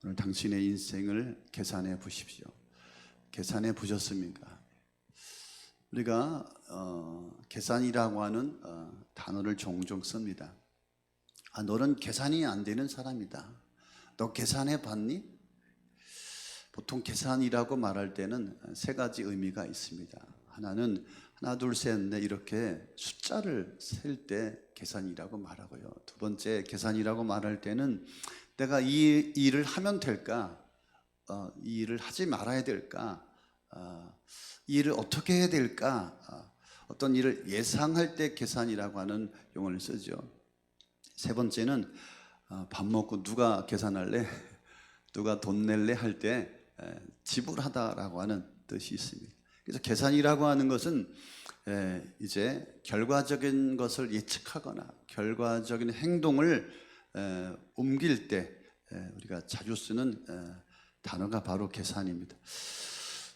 오늘 당신의 인생을 계산해 보십시오. 계산해 보셨습니까? 우리가 계산이라고 하는 단어를 종종 씁니다. 너는 계산이 안 되는 사람이다. 너 계산해 봤니? 보통 계산이라고 말할 때는 세 가지 의미가 있습니다. 하나는 하나, 둘, 셋, 넷 이렇게 숫자를 셀 때 계산이라고 말하고요. 두 번째, 계산이라고 말할 때는 내가 이 일을 하면 될까? 이 일을 하지 말아야 될까? 이 일을 어떻게 해야 될까? 어떤 일을 예상할 때 계산이라고 하는 용어를 쓰죠. 세 번째는 밥 먹고 누가 계산할래? 누가 돈 낼래? 할 때 지불하다라고 하는 뜻이 있습니다. 그래서 계산이라고 하는 것은 이제 결과적인 것을 예측하거나 결과적인 행동을 옮길 때 우리가 자주 쓰는 단어가 바로 계산입니다.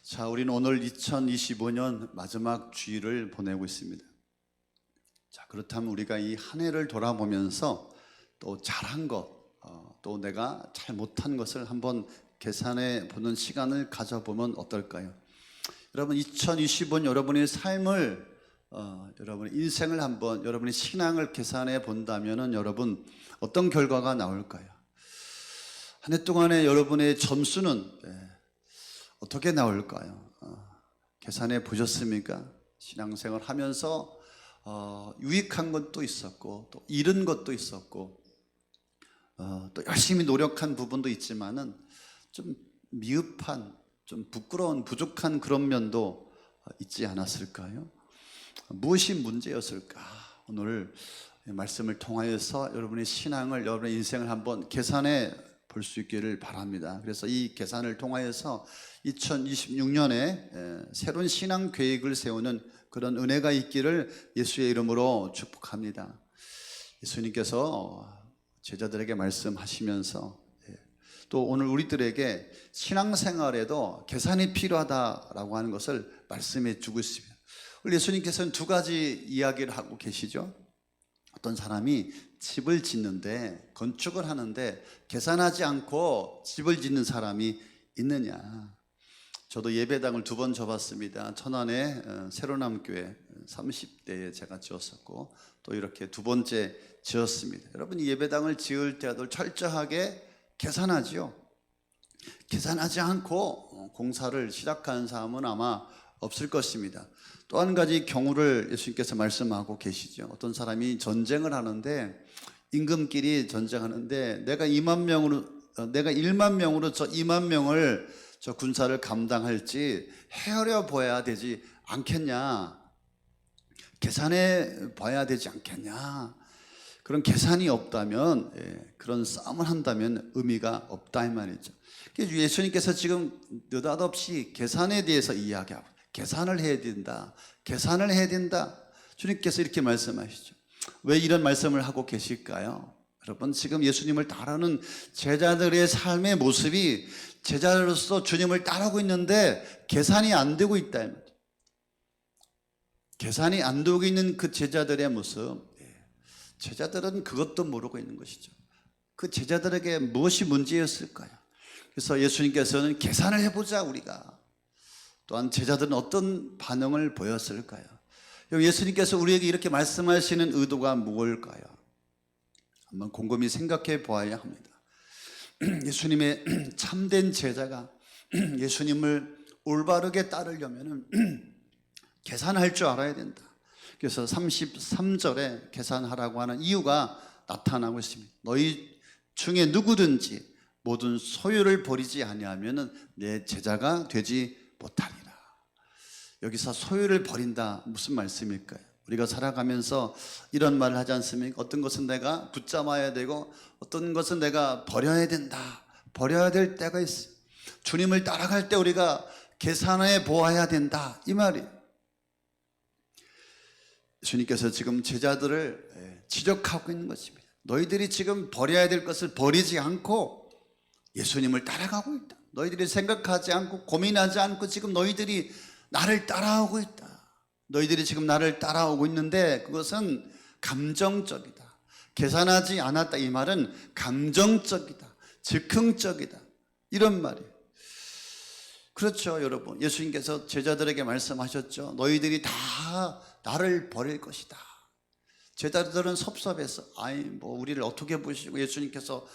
자, 우리는 오늘 2025년 마지막 주일을 보내고 있습니다. 자, 그렇다면 우리가 이 한 해를 돌아보면서 또 잘한 것, 또 내가 잘 못한 것을 한번 계산해 보는 시간을 가져보면 어떨까요? 여러분, 2025년 여러분의 삶을, 여러분의 인생을 한번, 여러분의 신앙을 계산해 본다면은 여러분 어떤 결과가 나올까요? 한 해 동안의 여러분의 점수는 어떻게 나올까요? 계산해 보셨습니까? 신앙생활 하면서 유익한 것도 있었고 또 잃은 것도 있었고 또 열심히 노력한 부분도 있지만은 좀 미흡한, 좀 부끄러운, 부족한 그런 면도 있지 않았을까요? 무엇이 문제였을까? 오늘 말씀을 통하여서 여러분의 신앙을, 여러분의 인생을 한번 계산해 볼 수 있기를 바랍니다. 그래서 이 계산을 통하여서 2026년에 새로운 신앙 계획을 세우는 그런 은혜가 있기를 예수의 이름으로 축복합니다. 예수님께서 제자들에게 말씀하시면서 또 오늘 우리들에게 신앙생활에도 계산이 필요하다라고 하는 것을 말씀해 주고 있습니다. 우리 예수님께서는 두 가지 이야기를 하고 계시죠. 어떤 사람이 집을 짓는데, 건축을 하는데 계산하지 않고 집을 짓는 사람이 있느냐. 저도 예배당을 2번 접었습니다. 천안의 새로남교회 30대에 제가 지었었고 또 이렇게 2번째 지었습니다. 여러분, 이 예배당을 지을 때도 철저하게 계산하지요. 계산하지 않고 공사를 시작하는 사람은 아마 없을 것입니다. 또 한 가지 경우를 예수님께서 말씀하고 계시죠. 어떤 사람이 전쟁을 하는데, 임금끼리 전쟁하는데 내가 1만 명으로 저 2만 명을 저 군사를 감당할지 헤아려 봐야 되지 않겠냐, 계산해 봐야 되지 않겠냐. 그런 계산이 없다면, 그런 싸움을 한다면 의미가 없다 이 말이죠. 예수님께서 지금 느닷없이 계산에 대해서 이야기하고, 계산을 해야 된다, 계산을 해야 된다. 주님께서 이렇게 말씀하시죠. 왜 이런 말씀을 하고 계실까요? 여러분, 지금 예수님을 따르는 제자들의 삶의 모습이 제자로서 주님을 따르고 있는데 계산이 안 되고 있다 이 말이죠. 계산이 안 되고 있는 그 제자들의 모습, 제자들은 그것도 모르고 있는 것이죠. 그 제자들에게 무엇이 문제였을까요? 그래서 예수님께서는 계산을 해보자 우리가. 또한 제자들은 어떤 반응을 보였을까요? 예수님께서 우리에게 이렇게 말씀하시는 의도가 무엇일까요? 한번 곰곰이 생각해 보아야 합니다. 예수님의 참된 제자가 예수님을 올바르게 따르려면 계산할 줄 알아야 된다. 그래서 33절에 계산하라고 하는 이유가 나타나고 있습니다. 너희 중에 누구든지 모든 소유를 버리지 아니하면 내 제자가 되지 못하리라. 여기서 소유를 버린다, 무슨 말씀일까요? 우리가 살아가면서 이런 말을 하지 않습니까? 어떤 것은 내가 붙잡아야 되고 어떤 것은 내가 버려야 된다. 버려야 될 때가 있어요. 주님을 따라갈 때 우리가 계산해 보아야 된다, 이 말이에요. 주님께서 지금 제자들을 지적하고 있는 것입니다. 너희들이 지금 버려야 될 것을 버리지 않고 예수님을 따라가고 있다. 너희들이 생각하지 않고 고민하지 않고 지금 너희들이 나를 따라오고 있다. 너희들이 지금 나를 따라오고 있는데 그것은 감정적이다. 계산하지 않았다, 이 말은 감정적이다, 즉흥적이다. 이런 말이에요. 그렇죠, 여러분. 예수님께서 제자들에게 말씀하셨죠. 너희들이 다 나를 버릴 것이다. 제자들은 섭섭해서 우리를 어떻게 보시고 예수님께서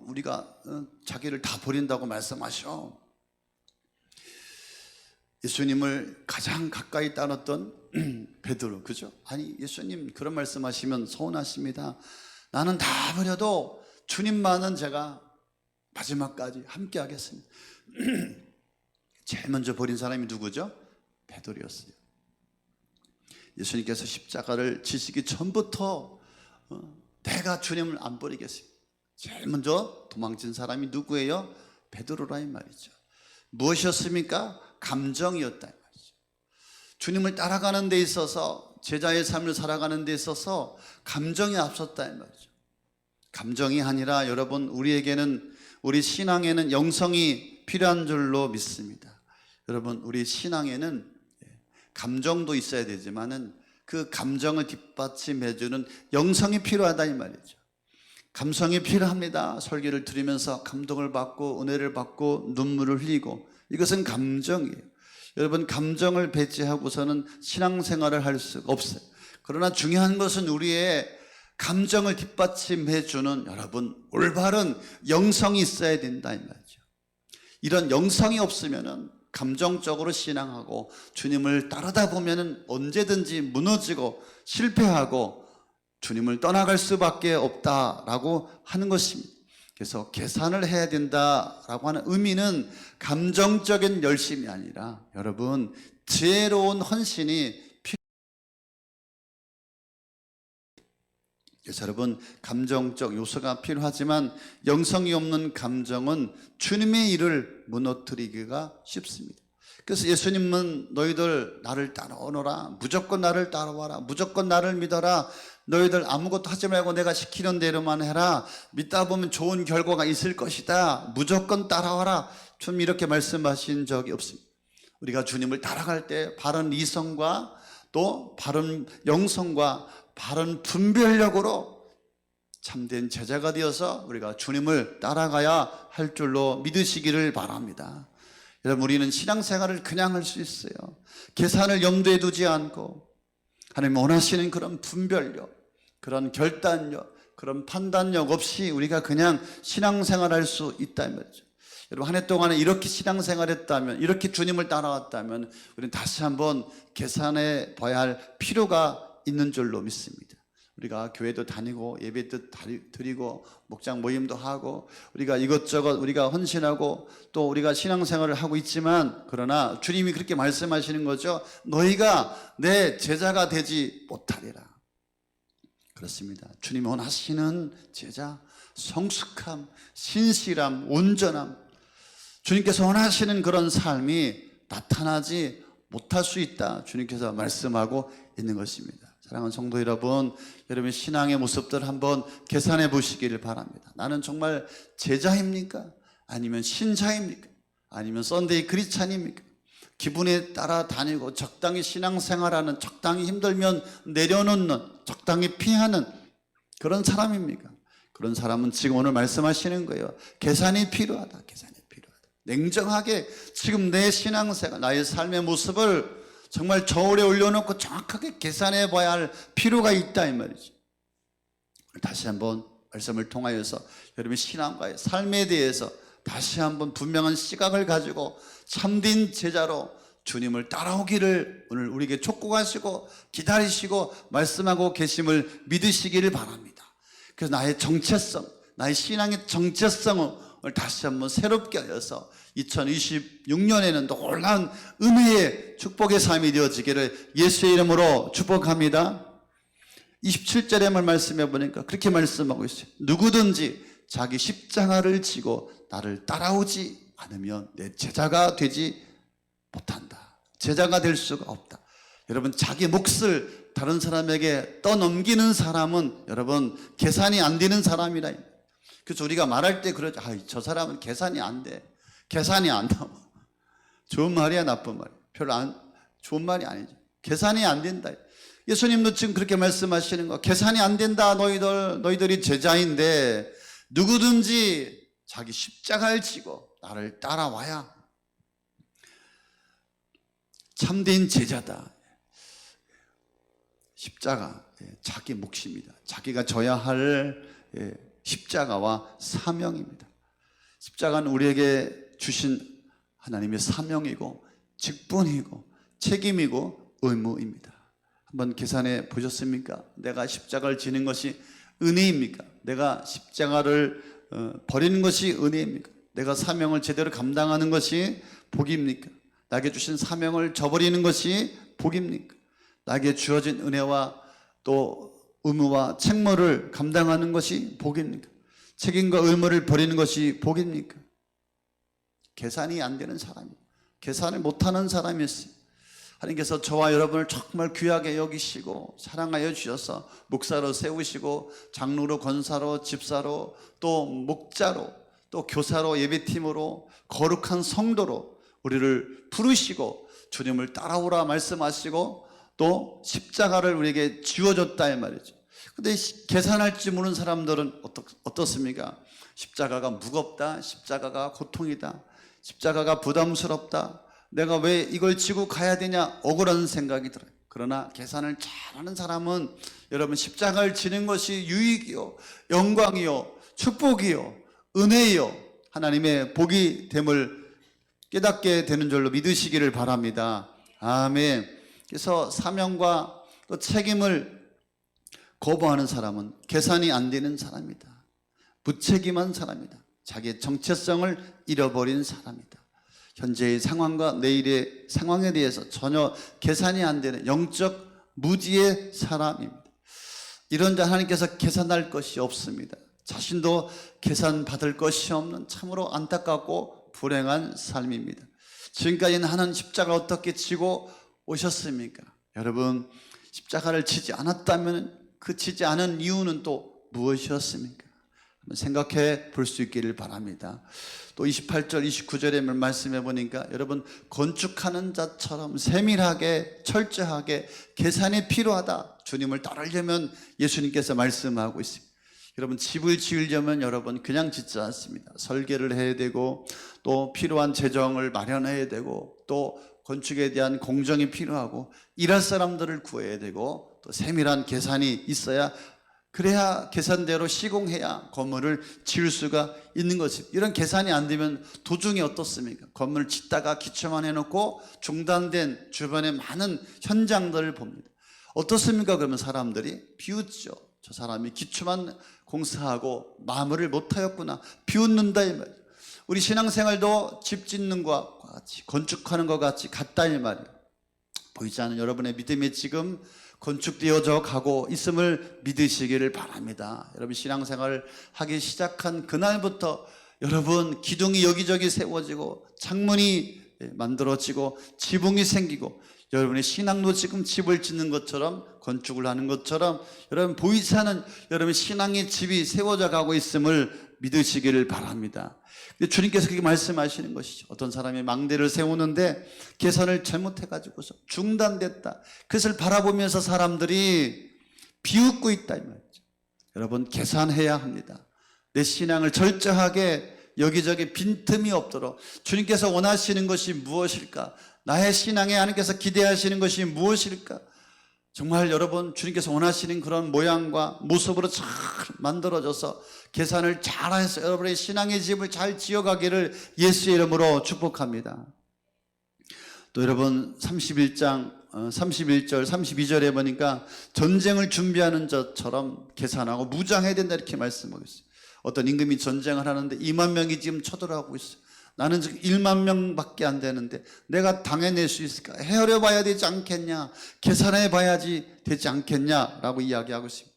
우리가 자기를 다 버린다고 말씀하셔. 예수님을 가장 가까이 따랐던 베드로, 그죠? 아니, 예수님 그런 말씀하시면 서운하십니다. 나는 다 버려도 주님만은 제가 마지막까지 함께 하겠습니다. 제일 먼저 버린 사람이 누구죠? 베드로였어요. 예수님께서 십자가를 지시기 전부터 내가 주님을 안 버리겠습니다. 제일 먼저 도망친 사람이 누구예요? 베드로라 이 말이죠. 무엇이었습니까? 감정이었다 이 말이죠. 주님을 따라가는 데 있어서, 제자의 삶을 살아가는 데 있어서 감정이 앞섰다 이 말이죠. 감정이 아니라 여러분, 우리 신앙에는 영성이 필요한 줄로 믿습니다. 여러분, 우리 신앙에는 감정도 있어야 되지만은 그 감정을 뒷받침해주는 영성이 필요하다 이 말이죠. 감성이 필요합니다. 설교를 들으면서 감동을 받고 은혜를 받고 눈물을 흘리고, 이것은 감정이에요. 여러분, 감정을 배제하고서는 신앙생활을 할 수가 없어요. 그러나 중요한 것은 우리의 감정을 뒷받침해주는 여러분 올바른 영성이 있어야 된다 이 말이죠. 이런 영성이 없으면은 감정적으로 신앙하고 주님을 따르다 보면은 언제든지 무너지고 실패하고 주님을 떠나갈 수밖에 없다라고 하는 것입니다. 그래서 계산을 해야 된다라고 하는 의미는 감정적인 열심이 아니라 여러분 지혜로운 헌신이 그래서 여러분, 감정적 요소가 필요하지만 영성이 없는 감정은 주님의 일을 무너뜨리기가 쉽습니다. 그래서 예수님은 너희들 나를 따라오너라, 무조건 나를 따라와라, 무조건 나를 믿어라, 너희들 아무것도 하지 말고 내가 시키는 대로만 해라, 믿다 보면 좋은 결과가 있을 것이다, 무조건 따라와라, 좀 이렇게 말씀하신 적이 없습니다. 우리가 주님을 따라갈 때 바른 이성과 또 바른 영성과 바른 분별력으로 참된 제자가 되어서 우리가 주님을 따라가야 할 줄로 믿으시기를 바랍니다. 여러분, 우리는 신앙생활을 그냥 할 수 있어요. 계산을 염두에 두지 않고 하나님 원하시는 그런 분별력, 그런 결단력, 그런 판단력 없이 우리가 그냥 신앙생활할 수 있다 말이죠. 여러분, 한 해 동안에 이렇게 신앙생활했다면, 이렇게 주님을 따라왔다면 우리는 다시 한번 계산해 봐야 할 필요가 있는 줄로 믿습니다. 우리가 교회도 다니고 예배도 드리고 목장 모임도 하고 우리가 이것저것 우리가 헌신하고 또 우리가 신앙생활을 하고 있지만, 그러나 주님이 그렇게 말씀하시는 거죠. 너희가 내 제자가 되지 못하리라. 그렇습니다. 주님이 원하시는 제자, 성숙함, 신실함, 온전함, 주님께서 원하시는 그런 삶이 나타나지 못할 수 있다, 주님께서 말씀하고 있는 것입니다. 사랑하는 성도 여러분, 여러분의 신앙의 모습들 한번 계산해 보시기를 바랍니다. 나는 정말 제자입니까? 아니면 신자입니까? 아니면 썬데이 크리스찬입니까? 기분에 따라 다니고 적당히 신앙생활하는, 적당히 힘들면 내려놓는, 적당히 피하는 그런 사람입니까? 그런 사람은 지금 오늘 말씀하시는 거예요. 계산이 필요하다. 계산이 필요하다. 냉정하게 지금 내 신앙생활, 나의 삶의 모습을 정말 저울에 올려놓고 정확하게 계산해 봐야 할 필요가 있다 이 말이죠. 다시 한번 말씀을 통하여서 여러분의 신앙과의 삶에 대해서 다시 한번 분명한 시각을 가지고 참된 제자로 주님을 따라오기를 오늘 우리에게 촉구하시고 기다리시고 말씀하고 계심을 믿으시기를 바랍니다. 그래서 나의 정체성, 나의 신앙의 정체성을 다시 한번 새롭게 하여서 2026년에는 놀라운 은혜의 축복의 삶이 되어지기를 예수의 이름으로 축복합니다. 27절에 말씀해 보니까 그렇게 말씀하고 있어요. 누구든지 자기 십자가를 지고 나를 따라오지 않으면 내 제자가 되지 못한다. 제자가 될 수가 없다. 여러분, 자기 몫을 다른 사람에게 떠넘기는 사람은 여러분 계산이 안 되는 사람이라. 그래서 우리가 말할 때 그러죠. 저 사람은 계산이 안 돼. 계산이 안 나와. 좋은 말이야, 나쁜 말이야? 별로 좋은 말이 아니죠. 계산이 안 된다. 예수님도 지금 그렇게 말씀하시는 거. 계산이 안 된다. 너희들이 제자인데 누구든지 자기 십자가를 지고 나를 따라와야 참된 제자다. 십자가, 자기 몫입니다. 자기가 져야 할 십자가와 사명입니다. 십자가는 우리에게 주신 하나님의 사명이고 직분이고 책임이고 의무입니다. 한번 계산해 보셨습니까? 내가 십자가를 지는 것이 은혜입니까? 내가 십자가를 버리는 것이 은혜입니까? 내가 사명을 제대로 감당하는 것이 복입니까? 나에게 주신 사명을 저버리는 것이 복입니까? 나에게 주어진 은혜와 또 의무와 책무를 감당하는 것이 복입니까? 책임과 의무를 버리는 것이 복입니까? 계산이 안 되는 사람이에요. 계산을 못하는 사람이었어요. 하나님께서 저와 여러분을 정말 귀하게 여기시고 사랑하여 주셔서 목사로 세우시고 장로로, 권사로, 집사로, 또 목자로, 또 교사로, 예배팀으로, 거룩한 성도로 우리를 부르시고 주님을 따라오라 말씀하시고 또 십자가를 우리에게 지워줬다 이 말이죠. 근데 계산할 줄 모르는 사람들은 어떻습니까? 십자가가 무겁다, 십자가가 고통이다, 십자가가 부담스럽다, 내가 왜 이걸 지고 가야 되냐, 억울한 생각이 들어요. 그러나 계산을 잘하는 사람은 여러분 십자가를 지는 것이 유익이요, 영광이요, 축복이요, 은혜요, 하나님의 복이 됨을 깨닫게 되는 줄로 믿으시기를 바랍니다. 아멘. 그래서 사명과 또 책임을 거부하는 사람은 계산이 안 되는 사람이다. 무책임한 사람이다. 자기의 정체성을 잃어버린 사람이다. 현재의 상황과 내일의 상황에 대해서 전혀 계산이 안 되는 영적 무지의 사람입니다. 이런 자 하나님께서 계산할 것이 없습니다. 자신도 계산받을 것이 없는 참으로 안타깝고 불행한 삶입니다. 지금까지는 하나님 십자가 어떻게 지고 오셨습니까? 여러분, 십자가를 지지 않았다면 그 지지 않은 이유는 또 무엇이었습니까? 한번 생각해 볼 수 있기를 바랍니다. 또 28절, 29절에 말씀해 보니까 여러분, 건축하는 자처럼 세밀하게 철저하게 계산이 필요하다. 주님을 따르려면 예수님께서 말씀하고 있습니다. 여러분, 집을 지으려면 여러분 그냥 짓지 않습니다. 설계를 해야 되고 또 필요한 재정을 마련해야 되고 또 건축에 대한 공정이 필요하고 일할 사람들을 구해야 되고 또 세밀한 계산이 있어야, 그래야 계산대로 시공해야 건물을 지을 수가 있는 것입니다. 이런 계산이 안 되면 도중에 어떻습니까? 건물을 짓다가 기초만 해놓고 중단된 주변의 많은 현장들을 봅니다. 어떻습니까? 그러면 사람들이 비웃죠. 저 사람이 기초만 공사하고 마무리를 못하였구나, 비웃는다 이 말이에요. 우리 신앙생활도 집 짓는 것과 같이, 건축하는 것 같이 같다 이 말이에요. 보이지 않는 여러분의 믿음이 지금 건축되어져 가고 있음을 믿으시기를 바랍니다. 여러분, 신앙생활을 하기 시작한 그날부터 여러분 기둥이 여기저기 세워지고 창문이 만들어지고 지붕이 생기고 여러분의 신앙도 지금 집을 짓는 것처럼 건축을 하는 것처럼 여러분 보이지 않는 여러분 신앙의 집이 세워져 가고 있음을 믿으시기를 바랍니다. 근데 주님께서 그렇게 말씀하시는 것이죠. 어떤 사람이 망대를 세우는데 계산을 잘못해가지고서 중단됐다. 그것을 바라보면서 사람들이 비웃고 있다 이 말이죠. 여러분, 계산해야 합니다. 내 신앙을 철저하게 여기저기 빈틈이 없도록 주님께서 원하시는 것이 무엇일까? 나의 신앙에 하나님께서 기대하시는 것이 무엇일까? 정말 여러분, 주님께서 원하시는 그런 모양과 모습으로 잘 만들어져서 계산을 잘해서 여러분의 신앙의 집을 잘 지어가기를 예수의 이름으로 축복합니다. 또 여러분 31장 31절 32절에 보니까 전쟁을 준비하는 것처럼 계산하고 무장해야 된다 이렇게 말씀하고 있어요. 어떤 임금이 전쟁을 하는데 2만 명이 지금 쳐들어가고 있어요. 나는 지금 1만 명밖에 안 되는데 내가 당해낼 수 있을까? 헤아려 봐야 되지 않겠냐? 계산해 봐야지 되지 않겠냐라고 이야기하고 있습니다.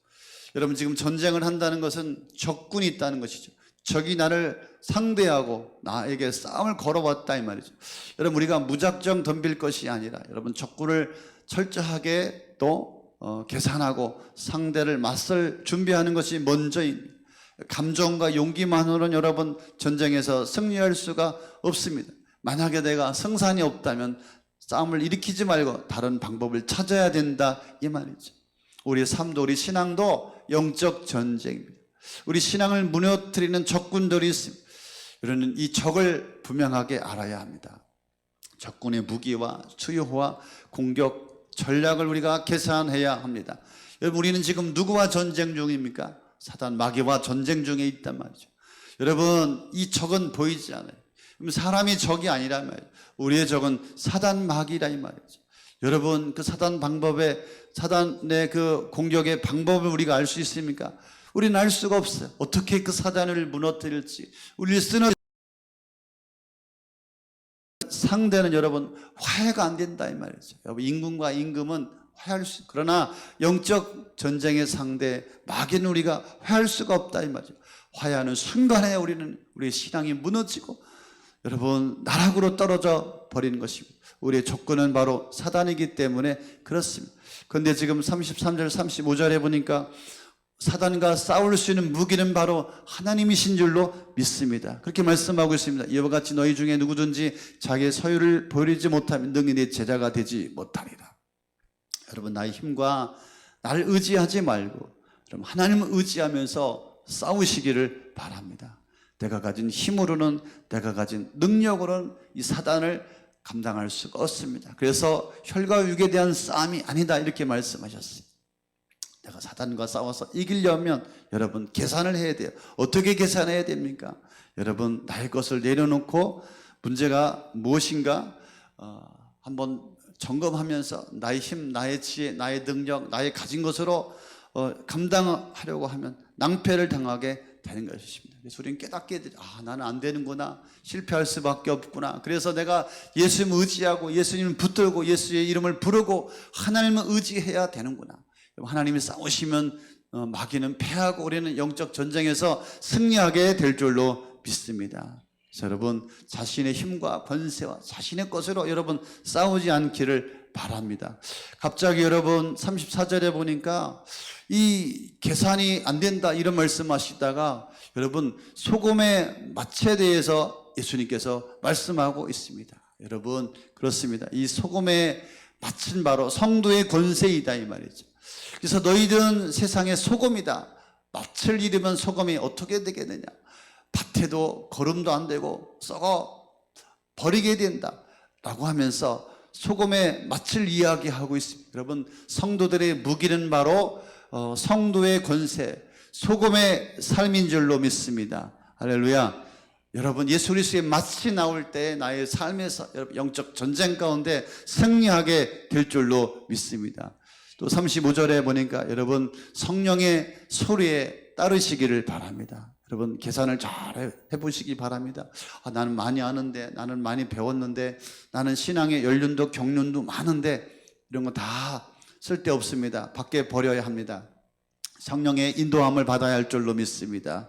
여러분, 지금 전쟁을 한다는 것은 적군이 있다는 것이죠. 적이 나를 상대하고 나에게 싸움을 걸어왔다 이 말이죠. 여러분, 우리가 무작정 덤빌 것이 아니라 여러분 적군을 철저하게 또 계산하고 상대를 맞설 준비하는 것이 먼저입니다. 감정과 용기만으로는 여러분 전쟁에서 승리할 수가 없습니다. 만약에 내가 성산이 없다면 싸움을 일으키지 말고 다른 방법을 찾아야 된다 이 말이죠. 우리 삶도 우리 신앙도 영적 전쟁입니다. 우리 신앙을 무너뜨리는 적군들이 있습니다. 우리는 이 적을 분명하게 알아야 합니다. 적군의 무기와 수요와 공격 전략을 우리가 계산해야 합니다. 여러분, 우리는 지금 누구와 전쟁 중입니까? 사단 마귀와 전쟁 중에 있단 말이죠. 여러분, 이 적은 보이지 않아요. 사람이 적이 아니란 말이에요. 우리의 적은 사단 마귀라 이 말이죠. 여러분, 그 사단의 그 공격의 방법을 우리가 알 수 있습니까? 우리는 알 수가 없어요. 어떻게 그 사단을 무너뜨릴지. 우리를 쓰는 상대는 여러분 화해가 안 된다 이 말이죠. 여러분, 임금과 임금은 화해할 수, 그러나 영적 전쟁의 상대 마귀는 우리가 화해할 수가 없다 이 말이죠. 화해하는 순간에 우리의 신앙이 무너지고 여러분 나락으로 떨어져 버리는 것입니다. 우리의 적군은 바로 사단이기 때문에 그렇습니다. 그런데 지금 33절 35절에 보니까 사단과 싸울 수 있는 무기는 바로 하나님이신 줄로 믿습니다. 그렇게 말씀하고 있습니다. 이와 같이 너희 중에 누구든지 자기의 서유를 보이지 못하면 능히 내 제자가 되지 못하리라. 여러분, 나의 힘과 나를 의지하지 말고 여러분 하나님을 의지하면서 싸우시기를 바랍니다. 내가 가진 힘으로는, 내가 가진 능력으로는 이 사단을 감당할 수가 없습니다. 그래서 혈과 육에 대한 싸움이 아니다 이렇게 말씀하셨어요. 내가 사단과 싸워서 이기려면 여러분 계산을 해야 돼요. 어떻게 계산해야 됩니까? 여러분, 나의 것을 내려놓고 문제가 무엇인가 한번 점검하면서 나의 힘, 나의 지혜, 나의 능력, 나의 가진 것으로 감당하려고 하면 낭패를 당하게 되는 것입니다. 그래서 우리는 깨닫게 되죠. 나는 안 되는구나. 실패할 수밖에 없구나. 그래서 내가 예수님을 의지하고 예수님을 붙들고 예수의 이름을 부르고 하나님을 의지해야 되는구나. 하나님이 싸우시면 마귀는 패하고 우리는 영적 전쟁에서 승리하게 될 줄로 믿습니다. 그래서 여러분, 자신의 힘과 권세와 자신의 것으로 여러분 싸우지 않기를 바랍니다. 갑자기 여러분 34절에 보니까 이 계산이 안 된다 이런 말씀하시다가 여러분 소금의 맛에 대해서 예수님께서 말씀하고 있습니다. 여러분, 그렇습니다. 이 소금의 맛은 바로 성도의 권세이다 이 말이죠. 그래서 너희들은 세상의 소금이다. 맛을 잃으면 소금이 어떻게 되겠느냐. 밭에도 거름도 안 되고 썩어 버리게 된다 라고 하면서 소금의 맛을 이야기하고 있습니다. 여러분, 성도들의 무기는 바로 성도의 권세, 소금의 삶인 줄로 믿습니다. 할렐루야. 여러분, 예수 그리스도의 맛이 나올 때 나의 삶에서 영적 전쟁 가운데 승리하게 될 줄로 믿습니다. 또 35절에 보니까 여러분 성령의 소리에 따르시기를 바랍니다. 여러분, 계산을 잘 해보시기 바랍니다. 나는 많이 아는데, 나는 많이 배웠는데, 나는 신앙의 연륜도 경륜도 많은데 이런 거 다 쓸데없습니다. 밖에 버려야 합니다. 성령의 인도함을 받아야 할 줄로 믿습니다.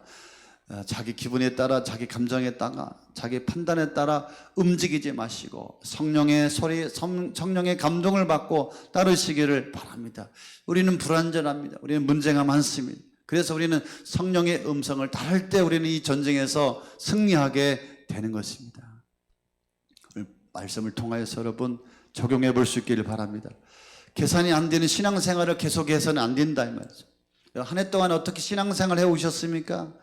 자기 기분에 따라, 자기 감정에 따라, 자기 판단에 따라 움직이지 마시고 성령의 소리, 성령의 감동을 받고 따르시기를 바랍니다. 우리는 불완전합니다. 우리는 문제가 많습니다. 그래서 우리는 성령의 음성을 따를 때 우리는 이 전쟁에서 승리하게 되는 것입니다. 말씀을 통하여서 여러분 적용해 볼 수 있기를 바랍니다. 계산이 안 되는 신앙생활을 계속해서는 안 된다 이 말이죠. 한 해 동안 어떻게 신앙생활 해 오셨습니까?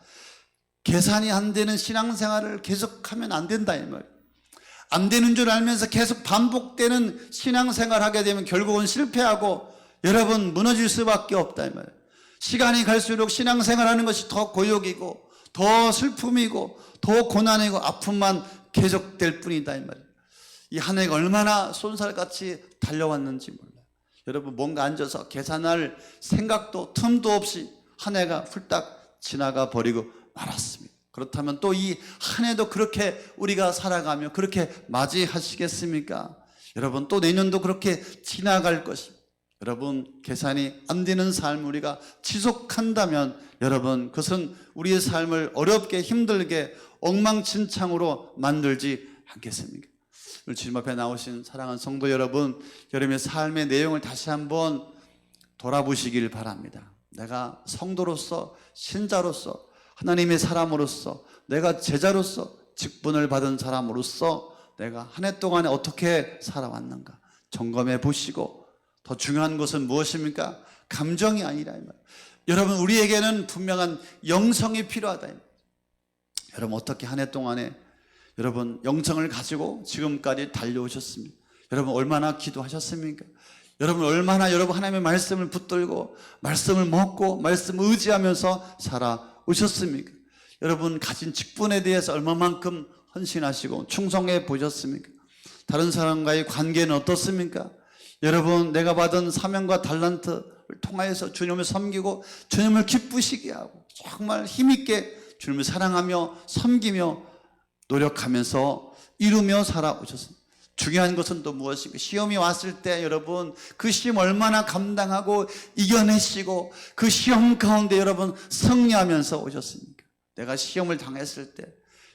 계산이 안 되는 신앙생활을 계속하면 안 된다 이 말이에요. 안 되는 줄 알면서 계속 반복되는 신앙생활 하게 되면 결국은 실패하고 여러분 무너질 수밖에 없다 이 말이에요. 시간이 갈수록 신앙생활하는 것이 더 고역이고 더 슬픔이고 더 고난이고 아픔만 계속될 뿐이다 이 말이에요. 이 한 해가 얼마나 쏜살같이 달려왔는지 몰라요. 여러분, 뭔가 앉아서 계산할 생각도 틈도 없이 한 해가 훌딱 지나가 버리고 말았습니다. 그렇다면 또 이 한 해도 그렇게 우리가 살아가며 그렇게 맞이하시겠습니까? 여러분, 또 내년도 그렇게 지나갈 것입니다. 여러분, 계산이 안 되는 삶을 우리가 지속한다면 여러분, 그것은 우리의 삶을 어렵게 힘들게 엉망진창으로 만들지 않겠습니까? 오늘 주님 앞에 나오신 사랑하는 성도 여러분, 여러분의 삶의 내용을 다시 한번 돌아보시길 바랍니다. 내가 성도로서, 신자로서, 하나님의 사람으로서, 내가 제자로서, 직분을 받은 사람으로서 내가 한 해 동안에 어떻게 살아왔는가 점검해 보시고, 더 중요한 것은 무엇입니까? 감정이 아니라 이 말. 여러분, 우리에게는 분명한 영성이 필요하다. 여러분 어떻게 한 해 동안에 여러분 영성을 가지고 지금까지 달려오셨습니까? 여러분 얼마나 기도하셨습니까? 여러분 얼마나 여러분 하나님의 말씀을 붙들고 말씀을 먹고 말씀을 의지하면서 살아오셨습니까? 여러분 가진 직분에 대해서 얼마만큼 헌신하시고 충성해 보셨습니까? 다른 사람과의 관계는 어떻습니까? 여러분 내가 받은 사명과 달란트를 통하여서 주님을 섬기고 주님을 기쁘시게 하고 정말 힘있게 주님을 사랑하며 섬기며 노력하면서 이루며 살아오셨습니다. 중요한 것은 또 무엇입니까? 시험이 왔을 때 여러분 그 시험 얼마나 감당하고 이겨내시고 그 시험 가운데 여러분 승리하면서 오셨습니까? 내가 시험을 당했을 때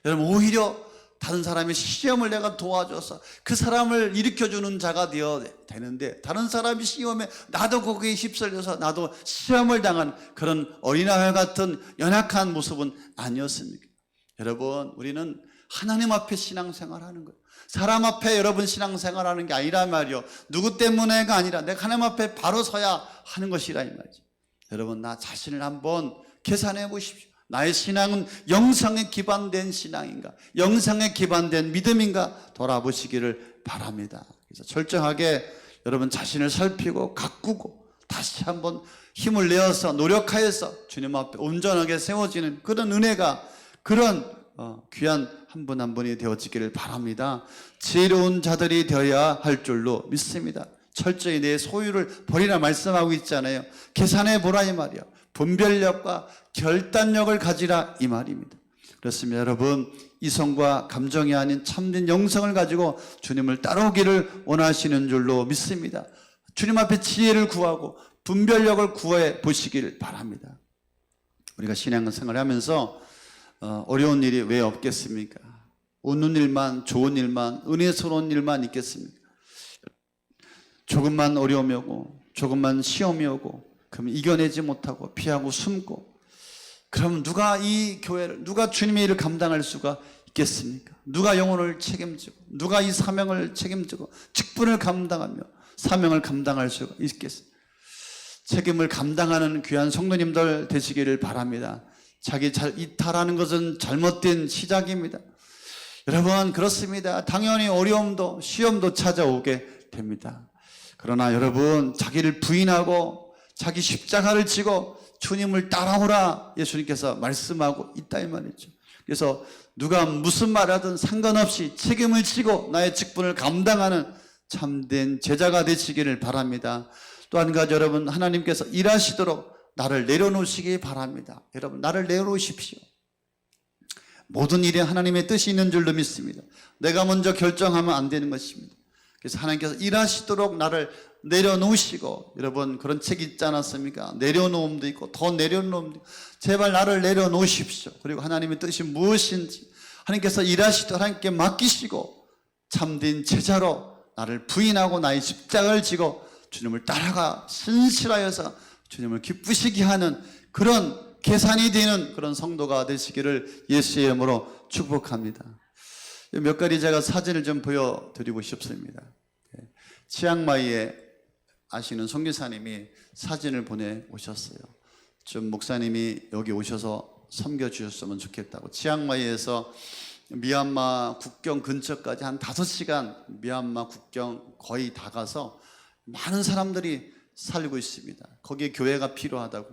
여러분 오히려 다른 사람의 시험을 내가 도와줘서 그 사람을 일으켜주는 자가 되어야 되는데 다른 사람이 시험에 나도 거기에 휩쓸려서 나도 시험을 당한 그런 어린아이와 같은 연약한 모습은 아니었습니까? 여러분 우리는 하나님 앞에 신앙생활하는 거예요. 사람 앞에 여러분 신앙생활하는 게 아니란 말이요. 누구 때문에가 아니라 내가 하나님 앞에 바로 서야 하는 것이라 이 말이죠. 여러분 나 자신을 한번 계산해 보십시오. 나의 신앙은 영성에 기반된 신앙인가? 영성에 기반된 믿음인가? 돌아보시기를 바랍니다. 그래서 철저하게 여러분 자신을 살피고 가꾸고 다시 한번 힘을 내어서 노력하여서 주님 앞에 온전하게 세워지는 그런 은혜가 그런 귀한 한 분 한 분이 되어지기를 바랍니다. 지혜로운 자들이 되어야 할 줄로 믿습니다. 철저히 내 소유를 버리라 말씀하고 있잖아요. 계산해 보라 이 말이야. 분별력과 결단력을 가지라 이 말입니다. 그렇습니다. 여러분 이성과 감정이 아닌 참된 영성을 가지고 주님을 따라오기를 원하시는 줄로 믿습니다. 주님 앞에 지혜를 구하고 분별력을 구해 보시기를 바랍니다. 우리가 신앙생활을 하면서 어려운 일이 왜 없겠습니까? 웃는 일만, 좋은 일만, 은혜스러운 일만 있겠습니까? 조금만 어려움이 오고 조금만 시험이 오고 그러면 이겨내지 못하고 피하고 숨고 그러면 누가 이 교회를, 누가 주님의 일을 감당할 수가 있겠습니까? 누가 영혼을 책임지고 누가 이 사명을 책임지고 직분을 감당하며 사명을 감당할 수가 있겠습니까? 책임을 감당하는 귀한 성도님들 되시기를 바랍니다. 자기 이탈하는 것은 잘못된 시작입니다. 여러분 그렇습니다. 당연히 어려움도 시험도 찾아오게 됩니다. 그러나 여러분 자기를 부인하고 자기 십자가를 지고 주님을 따라오라 예수님께서 말씀하고 있다 이 말이죠. 그래서 누가 무슨 말하든 상관없이 책임을 지고 나의 직분을 감당하는 참된 제자가 되시기를 바랍니다. 또 한 가지 여러분 하나님께서 일하시도록 나를 내려놓으시기 바랍니다. 여러분 나를 내려놓으십시오. 모든 일에 하나님의 뜻이 있는 줄로 믿습니다. 내가 먼저 결정하면 안 되는 것입니다. 그래서 하나님께서 일하시도록 나를 내려놓으시고 여러분 그런 책 있지 않았습니까? 내려놓음도 있고 더 내려놓음도 있고 제발 나를 내려놓으십시오. 그리고 하나님의 뜻이 무엇인지 하나님께서 일하시도록 하나님께 맡기시고 참된 제자로 나를 부인하고 나의 십자가를 지고 주님을 따라가 신실하여서 주님을 기쁘시게 하는 그런 계산이 되는 그런 성도가 되시기를 예수의 이름으로 축복합니다. 몇 가지 제가 사진을 좀 보여드리고 싶습니다. 치앙마이에 아시는 선교사님이 사진을 보내오셨어요. 좀 목사님이 여기 오셔서 섬겨주셨으면 좋겠다고. 치앙마이에서 미얀마 국경 근처까지 한 5시간 미얀마 국경 거의 다 가서 많은 사람들이 살고 있습니다. 거기에 교회가 필요하다고.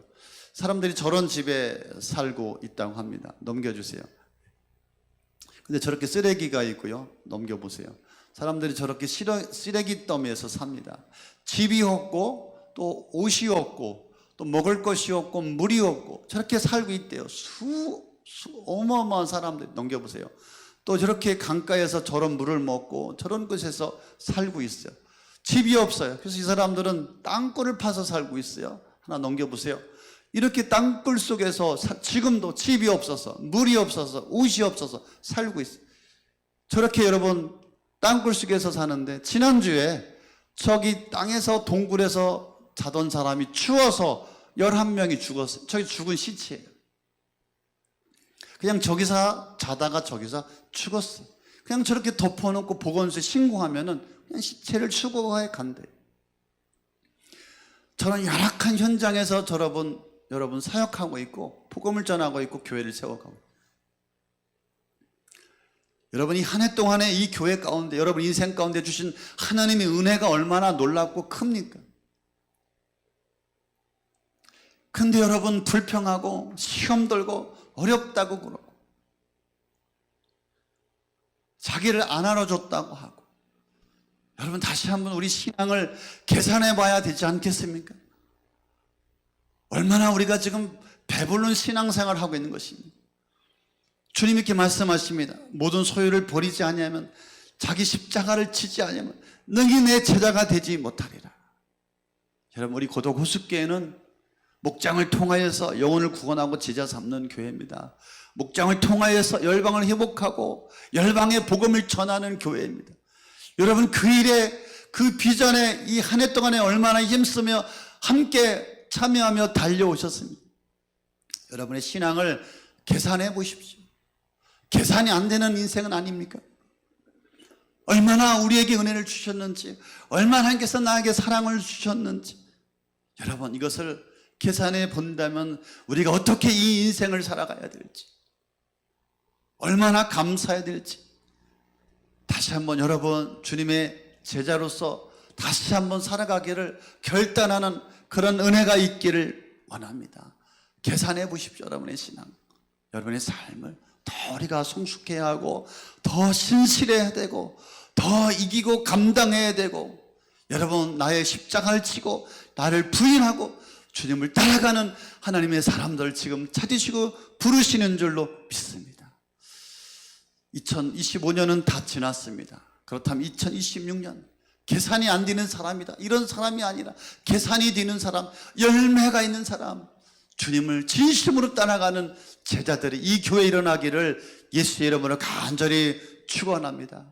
사람들이 저런 집에 살고 있다고 합니다. 넘겨주세요. 근데 저렇게 쓰레기가 있고요. 넘겨보세요. 사람들이 저렇게 쓰레기 더미에서 삽니다. 집이 없고 또 옷이 없고 또 먹을 것이 없고 물이 없고 저렇게 살고 있대요. 어마어마한 사람들. 넘겨보세요. 또 저렇게 강가에서 저런 물을 먹고 저런 곳에서 살고 있어요. 집이 없어요. 그래서 이 사람들은 땅굴을 파서 살고 있어요. 하나 넘겨보세요. 이렇게 땅굴 속에서 지금도 집이 없어서 물이 없어서 옷이 없어서 살고 있어요. 저렇게 여러분 땅굴 속에서 사는데 지난주에 저기 땅에서 동굴에서 자던 사람이 추워서 11명이 죽었어요. 저기 죽은 시체예요. 그냥 저기서 자다가 저기서 죽었어요. 그냥 저렇게 덮어놓고 보건소에 신고하면은 그냥 시체를 추고해 간대요. 저런 열악한 현장에서 여러분 사역하고 있고 복음을 전하고 있고 교회를 세워가고 여러분이 한 해 동안에 이 교회 가운데, 여러분 인생 가운데 주신 하나님의 은혜가 얼마나 놀랍고 큽니까? 근데 여러분 불평하고 시험 들고 어렵다고 그러고 자기를 안 알아줬다고 하고, 여러분 다시 한번 우리 신앙을 계산해 봐야 되지 않겠습니까? 얼마나 우리가 지금 배부른 신앙생활을 하고 있는 것입니다. 주님 이렇게 말씀하십니다. 모든 소유를 버리지 아니하면, 자기 십자가를 지지 아니하면 능히 내 제자가 되지 못하리라. 여러분 우리 고독 호숫교회는 목장을 통하여서 영혼을 구원하고 제자 삼는 교회입니다. 목장을 통하여서 열방을 회복하고 열방의 복음을 전하는 교회입니다. 여러분 그 일에, 그 비전에 이 한 해 동안에 얼마나 힘쓰며 함께 참여하며 달려오셨습니다. 여러분의 신앙을 계산해 보십시오. 계산이 안 되는 인생은 아닙니까? 얼마나 우리에게 은혜를 주셨는지, 얼마나 하나님께서 나에게 사랑을 주셨는지, 여러분 이것을 계산해 본다면 우리가 어떻게 이 인생을 살아가야 될지, 얼마나 감사해야 될지, 다시 한번 여러분 주님의 제자로서 다시 한번 살아가기를 결단하는 그런 은혜가 있기를 원합니다. 계산해 보십시오. 여러분의 신앙, 여러분의 삶을 더 우리가 성숙해야 하고, 더 신실해야 되고, 더 이기고 감당해야 되고, 여러분 나의 십자가를 지고 나를 부인하고 주님을 따라가는 하나님의 사람들 지금 찾으시고 부르시는 줄로 믿습니다. 2025년은 다 지났습니다. 그렇다면 2026년 계산이 안 되는 사람이다, 이런 사람이 아니라 계산이 되는 사람, 열매가 있는 사람, 주님을 진심으로 따라가는 제자들이 이 교회에 일어나기를 예수의 이름으로 간절히 축원합니다.